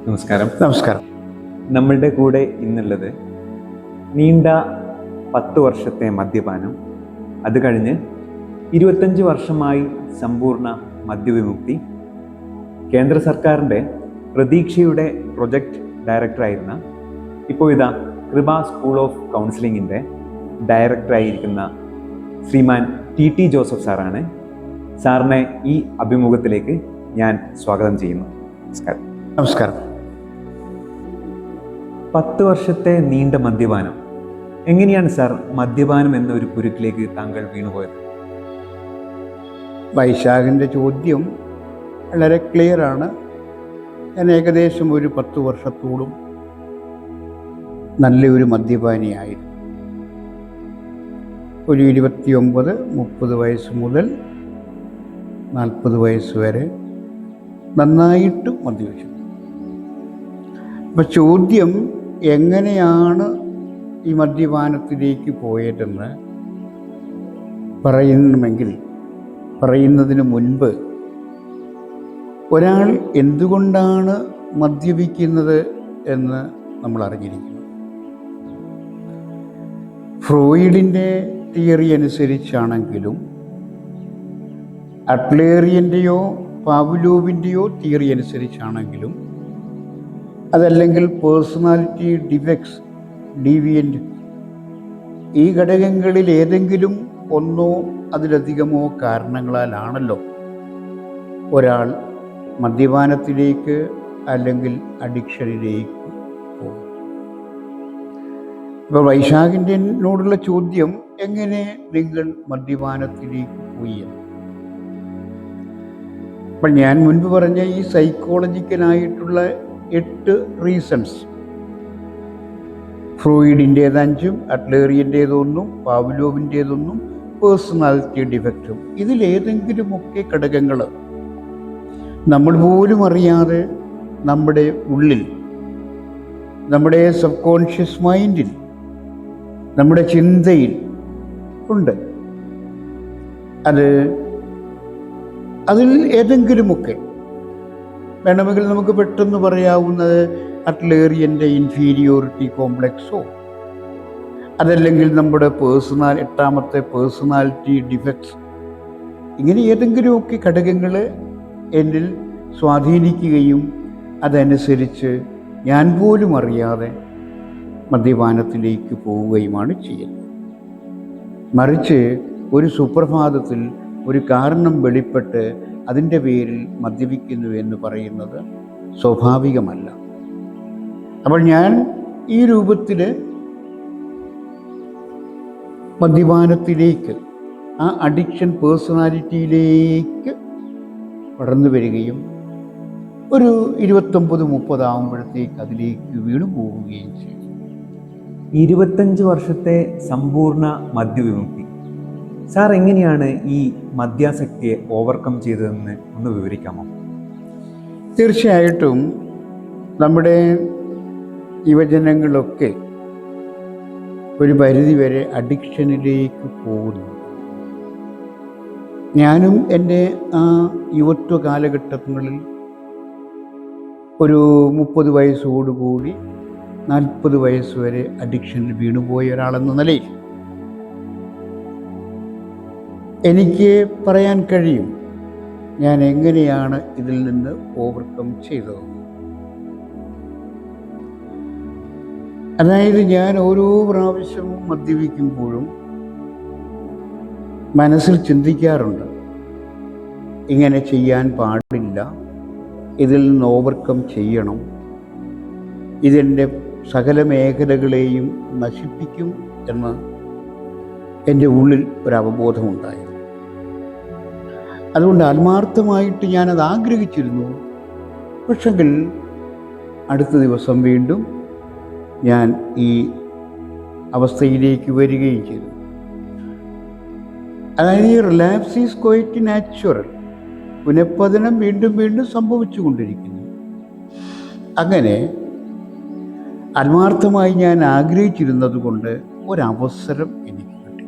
നമസ്കാരം. നമസ്കാരം. നമ്മളുടെ കൂടെ ഇന്നുള്ളത് നീണ്ട 10 വർഷത്തെ മദ്യപാനം, അത് കഴിഞ്ഞ് 25 വർഷമായി സമ്പൂർണ്ണ മദ്യവിമുക്തി, കേന്ദ്ര സർക്കാരിൻ്റെ പ്രതീക്ഷയുടെ പ്രൊജക്ട് ഡയറക്ടറായിരുന്ന, ഇപ്പോൾ ഇതാ കൃപ സ്കൂൾ ഓഫ് കൗൺസിലിങ്ങിൻ്റെ ഡയറക്ടറായിരിക്കുന്ന ശ്രീമാൻ ടി ജോസഫ് സാറാണ്. സാറിനെ ഈ അഭിമുഖത്തിലേക്ക് ഞാൻ സ്വാഗതം ചെയ്യുന്നു. നമസ്കാരം. നമസ്കാരം. 10 വർഷത്തെ നീണ്ട മദ്യപാനം, എങ്ങനെയാണ് സാർ മദ്യപാനം എന്ന ഒരു കുരുക്കിലേക്ക് താങ്കൾ വീണുപോയത്? വൈശാഖിൻ്റെ ചോദ്യം വളരെ ക്ലിയറാണ്. ഞാൻ ഏകദേശം ഒരു 10 വർഷത്തോളം നല്ലൊരു മദ്യപാനിയായിരുന്നു. ഒരു 29-30 വയസ്സ് മുതൽ 40 വയസ്സ് വരെ നന്നായിട്ട് മദ്യപിച്ചു. അപ്പം ചോദ്യം എങ്ങനെയാണ് ഈ മദ്യപാനത്തിലേക്ക് പോയതെന്ന് പറയുന്നതിന് മുൻപ് ഒരാൾ എന്തുകൊണ്ടാണ് മദ്യപിക്കുന്നത് എന്ന് നമ്മൾ അറിഞ്ഞിരിക്കണം. ഫ്രോയിഡിൻ്റെ തിയറി അനുസരിച്ചാണെങ്കിലും അഡ്ലറിൻ്റെയോ പാവ്ലോവിൻ്റെയോ തിയറി അനുസരിച്ചാണെങ്കിലും, അതല്ലെങ്കിൽ പേഴ്സണാലിറ്റി ഡിഫക്ട്സ്, ഡീവിയൻ്റ്, ഈ ഘടകങ്ങളിൽ ഏതെങ്കിലും ഒന്നോ അതിലധികമോ കാരണങ്ങളാലാണല്ലോ ഒരാൾ മദ്യപാനത്തിലേക്ക് അല്ലെങ്കിൽ അഡിക്ഷനിലേക്ക് പോകും. ഇപ്പോൾ വൈശാഖിൻ്റെനോടുള്ള ചോദ്യം എങ്ങനെ നിങ്ങൾ മദ്യപാനത്തിലേക്ക് പോയി എന്ന്. അപ്പം ഞാൻ മുൻപ് പറഞ്ഞ ഈ സൈക്കോളജിക്കലായിട്ടുള്ള 8 റീസൺസ്, ഫ്രോയിഡിൻ്റേത് 5, അഡ്ലറിൻ്റേതൊന്നും, പാവ്ലോവിൻ്റേതൊന്നും, പേഴ്സണാലിറ്റി ഡിഫക്റ്റും, ഇതിലേതെങ്കിലുമൊക്കെ ഘടകങ്ങൾ നമ്മൾ പോലും അറിയാതെ നമ്മുടെ ഉള്ളിൽ, നമ്മുടെ സബ് കോൺഷ്യസ് മൈൻഡിൽ, നമ്മുടെ ചിന്തയിൽ ഉണ്ട്. അതിൽ ഏതെങ്കിലുമൊക്കെ വേണമെങ്കിൽ നമുക്ക് പെട്ടെന്ന് പറയാവുന്നത് അഡ്ലറിയൻ്റെ ഇൻഫീരിയോറിറ്റി കോംപ്ലക്സോ, അതല്ലെങ്കിൽ നമ്മുടെ 8ാമത്തെ പേഴ്സണാലിറ്റി ഡിഫക്ട്സ്, ഇങ്ങനെ ഏതെങ്കിലുമൊക്കെ ഘടകങ്ങൾ എന്നിൽ സ്വാധീനിക്കുകയും അതനുസരിച്ച് ഞാൻ പോലും അറിയാതെ മദ്യപാനത്തിലേക്ക് പോവുകയുമാണ് ചെയ്യുന്നത്. മറിച്ച് ഒരു സുപ്രഭാതത്തിൽ ഒരു കാരണം വെളിപ്പെട്ട് അതിൻ്റെ പേരിൽ മദ്യപിക്കുന്നു എന്ന് പറയുന്നത് സ്വാഭാവികമല്ല. അപ്പോൾ ഞാൻ ഈ രൂപത്തിൽ മദ്യപാനത്തിലേക്ക്, ആ അഡിക്ഷൻ പേഴ്സണാലിറ്റിയിലേക്ക് പടർന്നു വരികയും ഒരു 29-30 ആകുമ്പോഴത്തേക്ക് അതിലേക്ക് വീണു പോവുകയും ചെയ്തു. 25 വർഷത്തെ സമ്പൂർണ്ണ മദ്യവിമുക്തി, സാർ എങ്ങനെയാണ് ഈ മദ്യാസക്തിയെ ഓവർകം ചെയ്തതെന്ന് ഒന്ന് വിവരിക്കാമോ? തീർച്ചയായിട്ടും നമ്മുടെ യുവജനങ്ങളൊക്കെ ഒരു പരിധിവരെ അഡിക്ഷനിലേക്ക് പോകുന്നു. ഞാനും എൻ്റെ ആ യുവത്വ കാലഘട്ടങ്ങളിൽ ഒരു 30 വയസ്സോടുകൂടി 40 വയസ്സ് വരെ അഡിക്ഷനിൽ വീണുപോയ ഒരാളെന്ന നിലയിൽ എനിക്ക് പറയാൻ കഴിയും ഞാൻ എങ്ങനെയാണ് ഇതിൽ നിന്ന് ഓവർകം ചെയ്തത്. അതായത് ഞാൻ ഓരോ പ്രാവശ്യവും മദ്യപിക്കുമ്പോഴും മനസ്സിൽ ചിന്തിക്കാറുണ്ട്, ഇങ്ങനെ ചെയ്യാൻ പാടില്ല, ഇതിൽ നിന്ന് ഓവർകം ചെയ്യണം, ഇതെൻ്റെ സകല മേഖലകളെയും നശിപ്പിക്കും എന്ന് എൻ്റെ ഉള്ളിൽ ഒരവബോധമുണ്ടായിരുന്നു. അതുകൊണ്ട് ആത്മാർത്ഥമായിട്ട് ഞാനത് ആഗ്രഹിച്ചിരുന്നു. പക്ഷെങ്കിൽ അടുത്ത ദിവസം വീണ്ടും ഞാൻ ഈ അവസ്ഥയിലേക്ക് വരികയും ചെയ്തു. അതായത് ഈ റിലാപ്സ് ഈസ് ക്വൈറ്റ് നാച്ചുറൽ, പുനഃപതനം വീണ്ടും വീണ്ടും സംഭവിച്ചു കൊണ്ടിരിക്കുന്നു. അങ്ങനെ ആത്മാർത്ഥമായി ഞാൻ ആഗ്രഹിച്ചിരുന്നത് കൊണ്ട് ഒരവസരം എനിക്ക് കിട്ടി.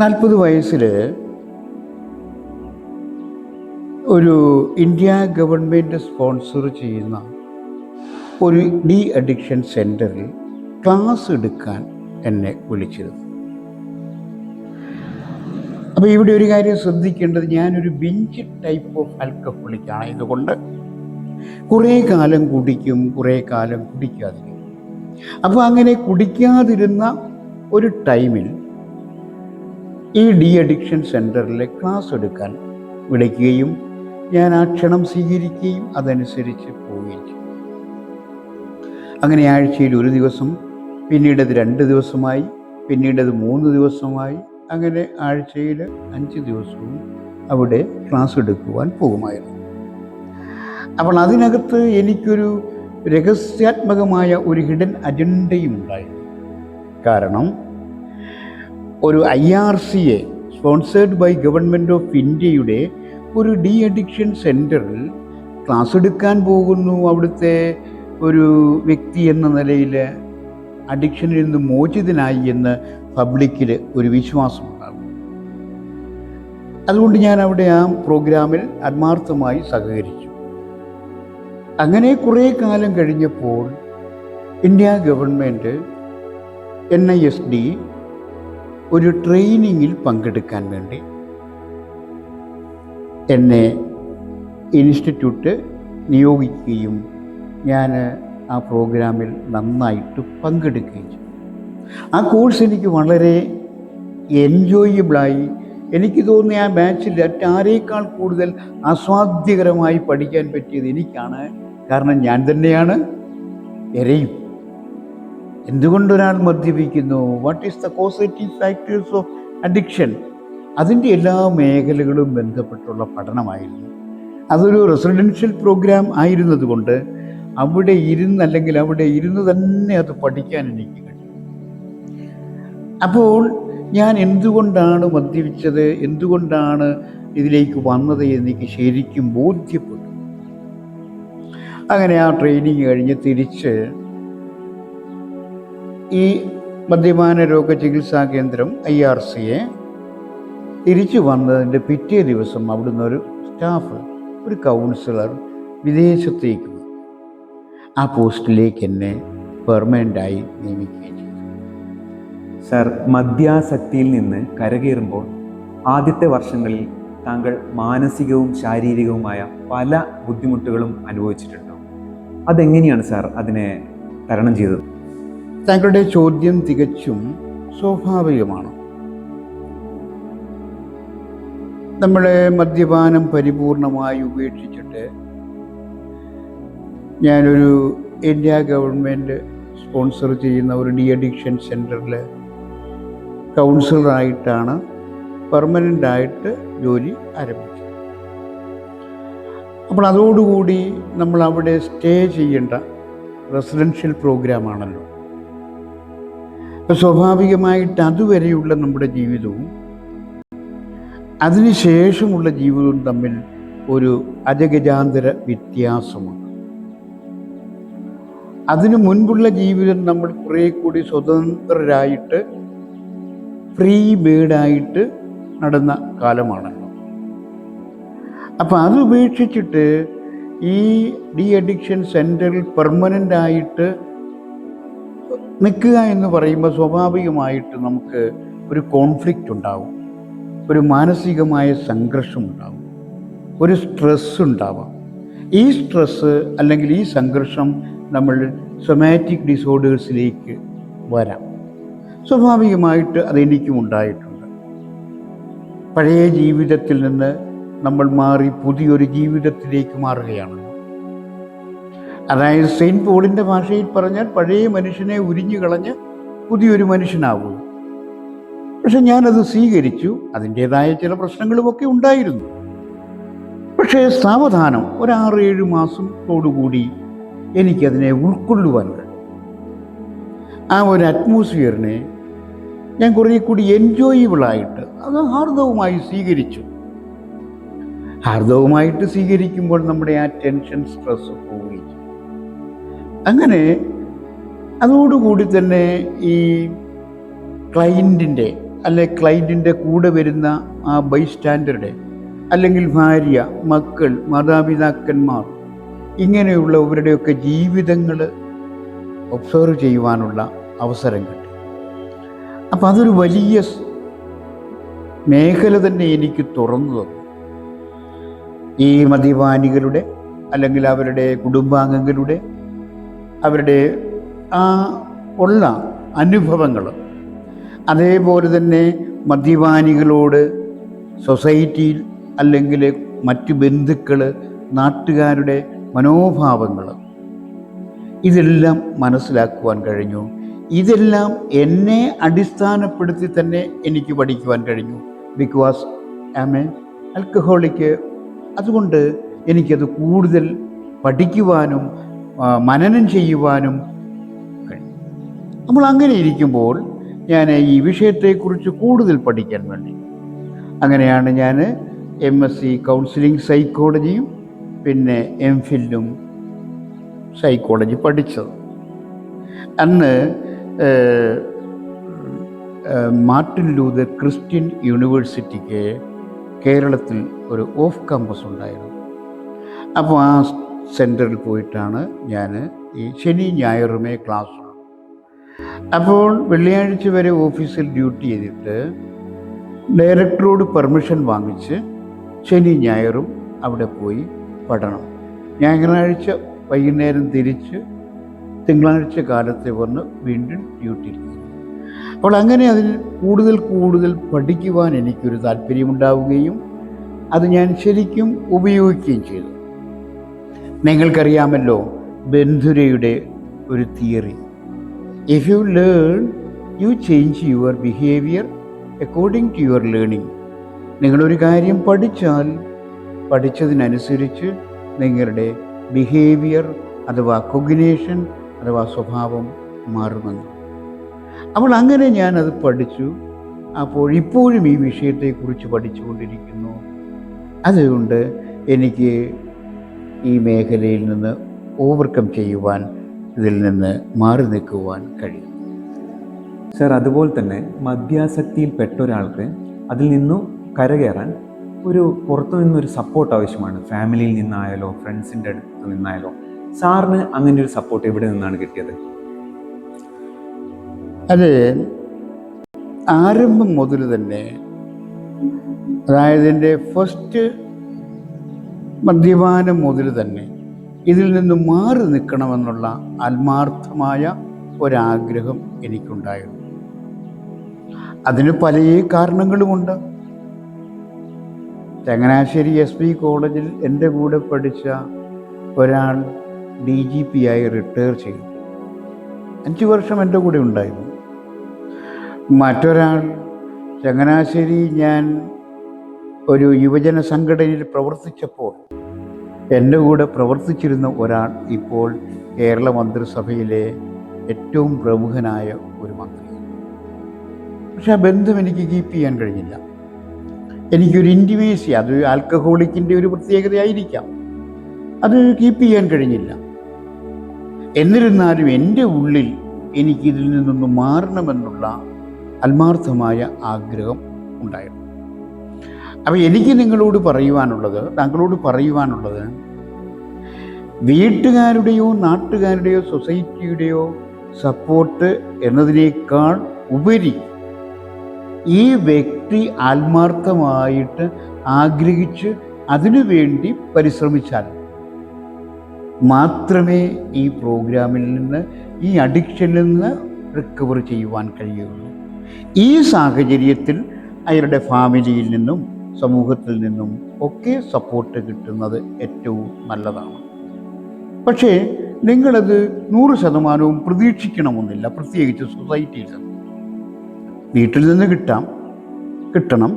40 വയസ്സിൽ ഒരു ഇന്ത്യ ഗവൺമെൻറ് സ്പോൺസർ ചെയ്യുന്ന ഒരു ഡി അഡിക്ഷൻ സെൻറ്ററിൽ ക്ലാസ് എടുക്കാൻ എന്നെ വിളിച്ചിരുന്നു. അപ്പോൾ ഇവിടെ ഒരു കാര്യം ശ്രദ്ധിക്കേണ്ടത്, ഞാനൊരു ബിഞ്ച് ടൈപ്പ് ഓഫ് ആൽക്കഹോളിക് ആയതുകൊണ്ട് കുറേ കാലം കുടിക്കും, കുറേ കാലം കുടിക്കാതിരിക്കും. അപ്പോൾ അങ്ങനെ കുടിക്കാതിരുന്ന ഒരു ടൈമിൽ ഈ ഡി അഡിക്ഷൻ സെൻറ്ററിലെ ക്ലാസ് എടുക്കാൻ വിളിക്കുകയും ഞാൻ ആ ക്ഷണം സ്വീകരിക്കുകയും അതനുസരിച്ച് പോവുകയും ചെയ്തു. അങ്ങനെ ആഴ്ചയിൽ ഒരു ദിവസം, പിന്നീട് അത് 2 ദിവസമായി, പിന്നീട് അത് 3 ദിവസമായി, അങ്ങനെ ആഴ്ചയിൽ 5 ദിവസവും അവിടെ ക്ലാസ് എടുക്കുവാൻ പോകുമായിരുന്നു. അപ്പോൾ അതിനകത്ത് എനിക്കൊരു രഹസ്യാത്മകമായ ഒരു ഹിഡൻ അജണ്ടയും ഉണ്ടായിരുന്നു. കാരണം ഒരു IRCA sponsored by government of ഇന്ത്യയുടെ ഒരു ഡി അഡിക്ഷൻ സെൻറ്ററിൽ ക്ലാസ് എടുക്കാൻ പോകുന്നു. അവിടുത്തെ ഒരു വ്യക്തി എന്ന നിലയിൽ അഡിക്ഷനിൽ നിന്ന് മോചിതനായി എന്ന് പബ്ലിക്കിൽ ഒരു വിശ്വാസമുണ്ടാകും. അതുകൊണ്ട് ഞാൻ അവിടെ ആ പ്രോഗ്രാമിൽ ആത്മാർത്ഥമായി സഹകരിച്ചു. അങ്ങനെ കുറേ കാലം കഴിഞ്ഞപ്പോൾ ഇന്ത്യ ഗവൺമെൻറ് NISD ഒരു ട്രെയിനിങ്ങിൽ പങ്കെടുക്കാൻ വേണ്ടി എന്നെ ഇൻസ്റ്റിറ്റ്യൂട്ട് നിയോഗിക്കുകയും ഞാൻ ആ പ്രോഗ്രാമിൽ നന്നായിട്ട് പങ്കെടുക്കുകയും ചെയ്തു. ആ കോഴ്സ് എനിക്ക് വളരെ എൻജോയബിളായി. എനിക്ക് തോന്നി ആ ബാച്ചിൽ ആരേക്കാൾ കൂടുതൽ ആസ്വാദ്യകരമായി പഠിക്കാൻ പറ്റിയത് എനിക്കാണ്. കാരണം ഞാൻ തന്നെയാണ് എരയും. എന്തുകൊണ്ടൊരാൾ മദ്യപിക്കുന്നു, what is the causative factors of addiction, അതിൻ്റെ എല്ലാ മേഖലകളും ബന്ധപ്പെട്ടുള്ള പഠനമായിരുന്നു. അതൊരു റെസിഡൻഷ്യൽ പ്രോഗ്രാം ആയിരുന്നത് കൊണ്ട് അവിടെ ഇരുന്ന് തന്നെ അത് പഠിക്കാൻ എനിക്ക് കഴിയും. അപ്പോൾ ഞാൻ എന്തുകൊണ്ടാണ് മദ്യപിച്ചത്, എന്തുകൊണ്ടാണ് ഇതിലേക്ക് വന്നത് എനിക്ക് ശരിക്കും ബോധ്യപ്പെട്ടു. അങ്ങനെ ആ ട്രെയിനിങ് കഴിഞ്ഞ് തിരിച്ച് ഈ മദ്യപാന രോഗ ചികിത്സാ കേന്ദ്രം IRCA തിരിച്ചു വന്നതിൻ്റെ പിറ്റേ ദിവസം അവിടുന്ന് ഒരു സ്റ്റാഫ്, ഒരു കൗൺസിലർ വിദേശത്തേക്ക് വന്നു. ആ പോസ്റ്റിലേക്ക് എന്നെ പെർമനൻ്റായി നിയമിക്കുകയും ചെയ്തു. സർ, മദ്യാസക്തിയിൽ നിന്ന് കരകയറുമ്പോൾ ആദ്യത്തെ വർഷങ്ങളിൽ താങ്കൾ മാനസികവും ശാരീരികവുമായ പല ബുദ്ധിമുട്ടുകളും അനുഭവിച്ചിട്ടുണ്ടോ? അതെങ്ങനെയാണ് സാർ അതിനെ തരണം ചെയ്തത്? താങ്കളുടെ ചോദ്യം തികച്ചും സ്വാഭാവികമാണ്. നമ്മളെ മദ്യപാനം പരിപൂർണമായി ഉപേക്ഷിച്ചിട്ട് ഞാനൊരു ഇന്ത്യ ഗവൺമെൻറ് സ്പോൺസർ ചെയ്യുന്ന ഒരു ഡി അഡിക്ഷൻ സെൻറ്ററിൽ കൗൺസിലറായിട്ടാണ് പെർമനൻ്റായിട്ട് ജോലി ആരംഭിച്ചത്. അപ്പോൾ അതോടുകൂടി നമ്മൾ അവിടെ സ്റ്റേ ചെയ്യേണ്ട റെസിഡൻഷ്യൽ പ്രോഗ്രാമാണല്ലോ. അപ്പോൾ സ്വാഭാവികമായിട്ട് അതുവരെയുള്ള നമ്മുടെ ജീവിതവും അതിനുശേഷമുള്ള ജീവിതവും തമ്മിൽ ഒരു അജഗജാന്തര വ്യത്യാസമുണ്ട്. അതിനു മുൻപുള്ള ജീവിതം നമ്മൾ കുറേ കൂടി സ്വതന്ത്രരായിട്ട് ഫ്രീ ബേർഡായിട്ട് നടന്ന കാലമാണല്ലോ. അപ്പം അത് ഉപേക്ഷിച്ചിട്ട് ഈ ഡി അഡിക്ഷൻ സെൻറ്ററിൽ പെർമനൻ്റായിട്ട് നിൽക്കുക എന്ന് പറയുമ്പോൾ സ്വാഭാവികമായിട്ട് നമുക്ക് ഒരു കോൺഫ്ലിക്റ്റ് ഉണ്ടാവും, ഒരു മാനസികമായ സംഘർഷം ഉണ്ടാവും, ഒരു സ്ട്രെസ് ഉണ്ടാവാം. ഈ സ്ട്രെസ്സ് അല്ലെങ്കിൽ ഈ സംഘർഷം നമ്മൾ സൊമാറ്റിക് ഡിസോർഡേഴ്സിലേക്ക് വരാം. സ്വാഭാവികമായിട്ട് അതെനിക്കും ഉണ്ടായിട്ടുണ്ട്. പഴയ ജീവിതത്തിൽ നിന്ന് നമ്മൾ മാറി പുതിയൊരു ജീവിതത്തിലേക്ക് മാറുകയാണല്ലോ. അതായത് സെയിൻറ്റ് പോളിൻ്റെ ഭാഷയിൽ പറഞ്ഞാൽ പഴയ മനുഷ്യനെ ഉരിഞ്ഞു കളഞ്ഞ് പുതിയൊരു മനുഷ്യനാവുക. പക്ഷെ ഞാനത് സ്വീകരിച്ചു. അതിൻ്റേതായ ചില പ്രശ്നങ്ങളുമൊക്കെ ഉണ്ടായിരുന്നു. പക്ഷേ സാവധാനം ഒരു 6-7 മാസത്തോടുകൂടി എനിക്കതിനെ ഉൾക്കൊള്ളുവാൻ കഴിയും. ആ ഒരു അറ്റ്മോസ്ഫിയറിനെ ഞാൻ കുറേ കൂടി എൻജോയബിളായിട്ട് അത് ഹാർദവുമായി സ്വീകരിച്ചു. ഹാർദവുമായിട്ട് സ്വീകരിക്കുമ്പോൾ നമ്മുടെ ആ ടെൻഷൻ, സ്ട്രെസ് പോവുകയും ചെയ്യും. അങ്ങനെ അതോടുകൂടി തന്നെ ഈ ക്ലൈൻറ്റിൻ്റെ കൂടെ വരുന്ന ആ ബൈസ്റ്റാൻഡറുടെ അല്ലെങ്കിൽ ഭാര്യ, മക്കൾ, മാതാപിതാക്കന്മാർ, ഇങ്ങനെയുള്ളവരുടെയൊക്കെ ജീവിതങ്ങൾ ഒബ്സർവ് ചെയ്യുവാനുള്ള അവസരം കിട്ടി. അപ്പം അതൊരു വലിയ മേഖല തന്നെ എനിക്ക് തുറന്നു തന്നു. ഈ മദ്യപാനികളുടെ അല്ലെങ്കിൽ അവരുടെ കുടുംബാംഗങ്ങളുടെ അവരുടെ ആ ഉള്ള അനുഭവങ്ങൾ, അതേപോലെ തന്നെ മദ്യപാനികളോട് സൊസൈറ്റിയിൽ അല്ലെങ്കിൽ മറ്റ് ബന്ധുക്കൾ, നാട്ടുകാരുടെ മനോഭാവങ്ങൾ, ഇതെല്ലാം മനസ്സിലാക്കുവാൻ കഴിഞ്ഞു. ഇതെല്ലാം എന്നെ അടിസ്ഥാനപ്പെടുത്തി തന്നെ എനിക്ക് പഠിക്കുവാൻ കഴിഞ്ഞു. Because I am a alcoholic. അതുകൊണ്ട് എനിക്കത് കൂടുതൽ പഠിക്കുവാനും മനനം ചെയ്യുവാനും കഴിയും. നമ്മൾ അങ്ങനെ ഇരിക്കുമ്പോൾ ഞാൻ ഈ വിഷയത്തെക്കുറിച്ച് കൂടുതൽ പഠിക്കാൻ വേണ്ടി, അങ്ങനെയാണ് ഞാൻ MSc കൗൺസിലിംഗ് സൈക്കോളജിയും പിന്നെ MPhilലും സൈക്കോളജി പഠിച്ചത്. അന്ന് മാർട്ടിൻ ലൂതർ ക്രിസ്ത്യൻ യൂണിവേഴ്സിറ്റിക്ക് കേരളത്തിൽ ഒരു ഓഫ് ക്യാമ്പസ് ഉണ്ടായിരുന്നു. അപ്പോൾ ആ സെൻറ്ററിൽ പോയിട്ടാണ് ഞാൻ ഈ ശനി ഞായറുമേ ക്ലാസ്. അപ്പോൾ വെള്ളിയാഴ്ച വരെ ഓഫീസിൽ ഡ്യൂട്ടി ചെയ്തിട്ട് ഡയറക്ടറോട് പെർമിഷൻ വാങ്ങിച്ച് ശനി ഞായറും അവിടെ പോയി പഠനം. ഞായറാഴ്ച വൈകുന്നേരം തിരിച്ച് തിങ്കളാഴ്ച കാലത്തെ വന്ന് വീണ്ടും ഡ്യൂട്ടിയിൽ. അപ്പോൾ അങ്ങനെ അതിന് കൂടുതൽ പഠിക്കുവാൻ എനിക്കൊരു താല്പര്യമുണ്ടാവുകയും അത് ഞാൻ ശരിക്കും ഉപയോഗിക്കുകയും ചെയ്തു. നിങ്ങൾക്കറിയാമല്ലോ ബന്ധുരയുടെ ഒരു theory, if you learn you change your behaviour according to your learning. നിങ്ങളൊരു കാര്യം പഠിച്ചാൽ പഠിച്ചതിനനുസരിച്ച് നിങ്ങളുടെ ബിഹേവിയർ അഥവാ കൊഗ്നിഷൻ അഥവാ സ്വഭാവം മാറുമെന്ന്. അപ്പോൾ അങ്ങനെ ഞാനത് പഠിച്ചു. അപ്പോൾ ഇപ്പോഴും ഈ വിഷയത്തെക്കുറിച്ച് പഠിച്ചുകൊണ്ടിരിക്കുന്നു. അതുകൊണ്ട് എനിക്ക് ഈ മേഖലയിൽ നിന്ന് ഓവർകം ചെയ്യുവാൻ, ഇതിൽ നിന്ന് മാറി നിൽക്കുവാൻ കഴിയും. സർ, അതുപോലെ തന്നെ മദ്യാസക്തിയിൽ പെട്ട ഒരാൾക്ക് അതിൽ നിന്നും കരകയറാൻ പുറത്തു നിന്നൊരു സപ്പോർട്ട് ആവശ്യമാണ്. ഫാമിലിയിൽ നിന്നായാലോ ഫ്രണ്ട്സിൻ്റെ അടുത്ത് നിന്നായാലോ. സാറിന് അങ്ങനെ ഒരു സപ്പോർട്ട് എവിടെ നിന്നാണ് കിട്ടിയത്? അത് ആരംഭം മുതൽ തന്നെ, അതായത് എൻ്റെ ഫസ്റ്റ് മദ്യപാനം മുതൽ തന്നെ ഇതിൽ നിന്ന് മാറി നിൽക്കണമെന്നുള്ള ആത്മാർത്ഥമായ ഒരാഗ്രഹം എനിക്കുണ്ടായിരുന്നു. അതിന് പല കാരണങ്ങളുമുണ്ട്. ചങ്ങനാശ്ശേരി SP കോളേജിൽ എൻ്റെ കൂടെ പഠിച്ച ഒരാൾ DGP ആയി റിട്ടയർ ചെയ്തു. 5 വർഷം എൻ്റെ കൂടെ ഉണ്ടായിരുന്നു. മറ്റൊരാൾ ചങ്ങനാശ്ശേരി ഞാൻ ഒരു യുവജന സംഘടനയിൽ പ്രവർത്തിച്ചപ്പോൾ എൻ്റെ കൂടെ പ്രവർത്തിച്ചിരുന്ന ഒരാൾ ഇപ്പോൾ കേരള മന്ത്രിസഭയിലെ ഏറ്റവും പ്രമുഖനായ ഒരു മന്ത്രി. പക്ഷെ ആ ബന്ധം എനിക്ക് കീപ്പ് ചെയ്യാൻ കഴിഞ്ഞില്ല. എനിക്കൊരു ഇൻറ്റിമേസി, അത് ആൽക്കഹോളിക്കിൻ്റെ ഒരു പ്രത്യേകതയായിരിക്കാം, അത് കീപ്പ് ചെയ്യാൻ കഴിഞ്ഞില്ല. എന്നിരുന്നാലും എൻ്റെ ഉള്ളിൽ എനിക്കിതിൽ നിന്നൊന്ന് മാറണമെന്നുള്ള ആത്മാർത്ഥമായ ആഗ്രഹം ഉണ്ടായിരുന്നു. അപ്പോൾ എനിക്ക് താങ്കളോട് പറയുവാനുള്ളത് വീട്ടുകാരുടെയോ നാട്ടുകാരുടെയോ സൊസൈറ്റിയുടെയോ സപ്പോർട്ട് എന്നതിനേക്കാൾ ഉപരി ഈ വ്യക്തി ആത്മാർത്ഥമായിട്ട് ആഗ്രഹിച്ച് അതിനുവേണ്ടി പരിശ്രമിച്ചാൽ മാത്രമേ ഈ പ്രോഗ്രാമിൽ നിന്ന്, ഈ അഡിക്ഷനിൽ നിന്ന് റിക്കവർ ചെയ്യുവാൻ കഴിയുള്ളൂ. ഈ സാഹചര്യത്തിൽ അയാളുടെ ഫാമിലിയിൽ നിന്നും സമൂഹത്തിൽ നിന്നും ഒക്കെ സപ്പോർട്ട് കിട്ടുന്നത് ഏറ്റവും നല്ലതാണ്. പക്ഷേ നിങ്ങളത് 100% പ്രതീക്ഷിക്കണമെന്നില്ല. പ്രത്യേകിച്ച് സൊസൈറ്റിയിൽ നിന്ന്. വീട്ടിൽ നിന്ന് കിട്ടണം,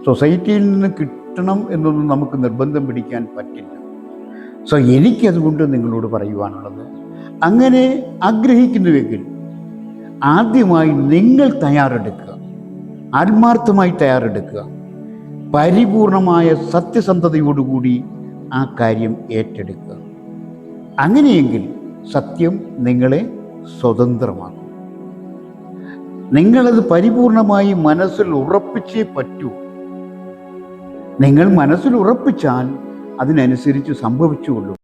സൊസൈറ്റിയിൽ നിന്ന് കിട്ടണം എന്നൊന്നും നമുക്ക് നിർബന്ധം പിടിക്കാൻ പറ്റില്ല. സോ എനിക്കതുകൊണ്ട് നിങ്ങളോട് പറയുവാനുള്ളത്, അങ്ങനെ ആഗ്രഹിക്കുന്നുവെങ്കിൽ ആദ്യമായി നിങ്ങൾ തയ്യാറെടുക്കുക, ആത്മാർത്ഥമായി തയ്യാറെടുക്കുക, പരിപൂർണമായ സത്യസന്ധതയോടുകൂടി ആ കാര്യം ഏറ്റെടുക്കുക. അങ്ങനെയെങ്കിൽ സത്യം നിങ്ങളെ സ്വതന്ത്രമാക്കും. നിങ്ങളത് പരിപൂർണമായി മനസ്സിൽ ഉറപ്പിച്ചേ പറ്റൂ. നിങ്ങൾ മനസ്സിൽ ഉറപ്പിച്ചാൽ അതിനനുസരിച്ച് സംഭവിച്ചുകൊള്ളും.